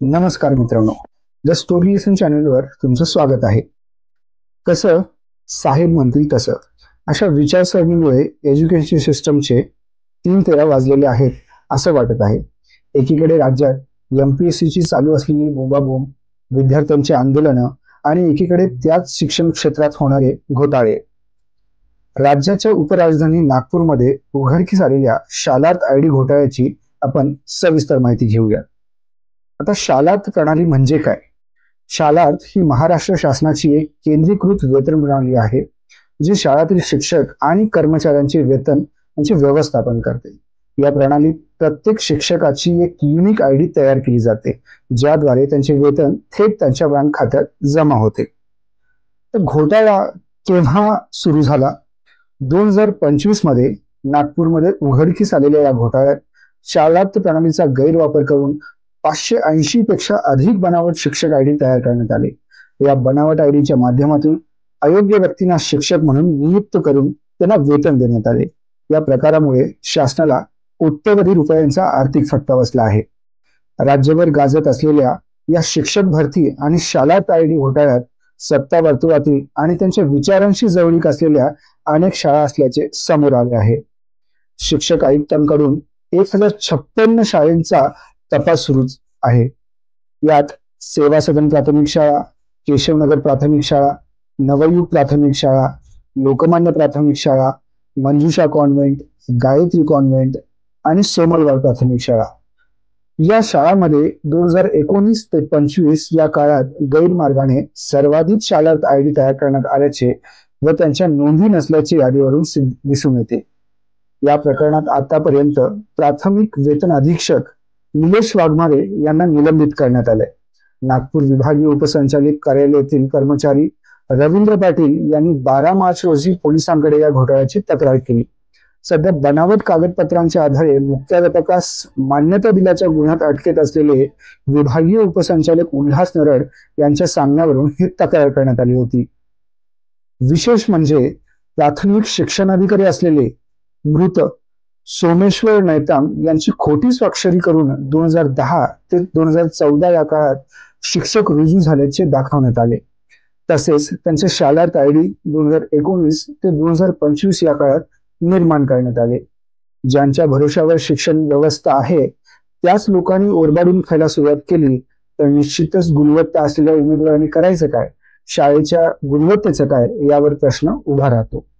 नमस्कार मित्रांनो, the story लिसन चॅनलवर तुमचं स्वागत आहे. कसं साहेब म्हणतील तसं अशा विचारसरणीमुळे एज्युकेशन सिस्टमचे 3 तेरा वाजलेले आहेत असं वाटत आहे. एकीकडे राज्यात एमपीएससीची चालू असलेली बोंबाबोंब, विद्यार्थ्यांची आंदोलनं आणि एकीकडे त्याच शिक्षण क्षेत्रात होणारे घोटाळे. राज्याच्या उपराजधानी नागपूरमध्ये उघडकीस आलेल्या शालार्थ आयडी घोटाळ्याची आपण सविस्तर माहिती घेऊया. आता शालार्थ प्रणाली म्हणजे काय? शालार्थ ही महाराष्ट्र शासनाची एक केंद्रीकृत वेतन प्रणाली आहे, जी शाळातील शिक्षक आणि कर्मचाऱ्यांचे वेतन यांचे व्यवस्थापन करते. या प्रणालीत प्रत्येक शिक्षकाची एक युनिक आयडी तयार केली जाते, ज्याद्वारे त्यांचे वेतन थेट त्यांच्या बँक खात्यात जमा होते. तर घोटाळा केव्हा सुरू झाला? 2025 मध्ये नागपूरमध्ये उघडकीस आलेल्या या घोटाळ्यात शालार्थ प्रणालीचा गैरवापर करून 580 पेक्षा अधिक बनावट शिक्षक आयडी तयार करण्यात आले. या बनावट आयडीच्या माध्यमातून अयोग्य व्यक्तींना शिक्षक म्हणून नियुक्त करून त्यांना वेतन देण्यात आले. या प्रकारामुळे शासनाला कोट्यवधी रुपयांचा आर्थिक फटका बसला आहे. राज्यभर गाजत असलेल्या या शिक्षक भरती आणि शालार्थ आयडी घोटाळ्यात सत्ता वर्तुळातील आणि त्यांच्या विचारांशी जवळीक असलेल्या अनेक शाळा असल्याचे समोर आले आहे. शिक्षक आयुक्तांकडून 1056 शाळांचा तपास सुरू आहे. यात सेवा सदन प्राथमिक शाळा, केशवनगर प्राथमिक शाळा, नवयुग प्राथमिक शाळा, लोकमान्य प्राथमिक शाळा, मंजुषा कॉन्व्हेंट, गायत्री कॉन्व्हेंट आणि सोमलगाव प्राथमिक शाळा या शाळांमध्ये 2019 ते 25 या काळात गैरमार्गाने सर्वाधिक शालार्थ आयडी तयार करण्यात आल्याचे व त्यांच्या नोंदी नसल्याचे यादीवरून दिसून येते. या प्रकरणात आतापर्यंत प्राथमिक वेतन अधीक्षक निलेश वाघमारे यांना निलंबित करण्यात आले. नागपूर विभागीय उपसंचालक कार्यालयातील कर्मचारी रवींद्र पाटील यांनी 12 मार्च रोजी पोलिसांकडे या घोटाळ्याची तक्रार केली. सध्या बनावट कागदपत्रांच्या आधारे मुख्याध्यापकास मान्यता दिल्याच्या गुन्ह्यात अटकेत असलेले विभागीय उपसंचालक उल्हास नरड यांच्या सांगण्यावरून ही तक्रार करण्यात आली होती. विशेष म्हणजे प्राथमिक शिक्षणाधिकारी असलेले मृत सोमेश्वर नैताम यांची खोटी स्वाक्षरी करून 2010 ते 2014 या काळात शिक्षक रुजू झाल्याचे दाखवण्यात आले. तसेच त्यांचे शालार्थ आयडी 2019 ते 2025 या काळात निर्माण करण्यात आले. ज्यांच्या भरोशावर शिक्षण व्यवस्था आहे त्याच लोकांनी ओरबाडून खायला सुरुवात केली तर निश्चितच गुणवत्ता असलेल्या उमेदवारांनी करायचं काय? शाळेच्या गुणवत्तेचं काय यावर प्रश्न उभा राहतो.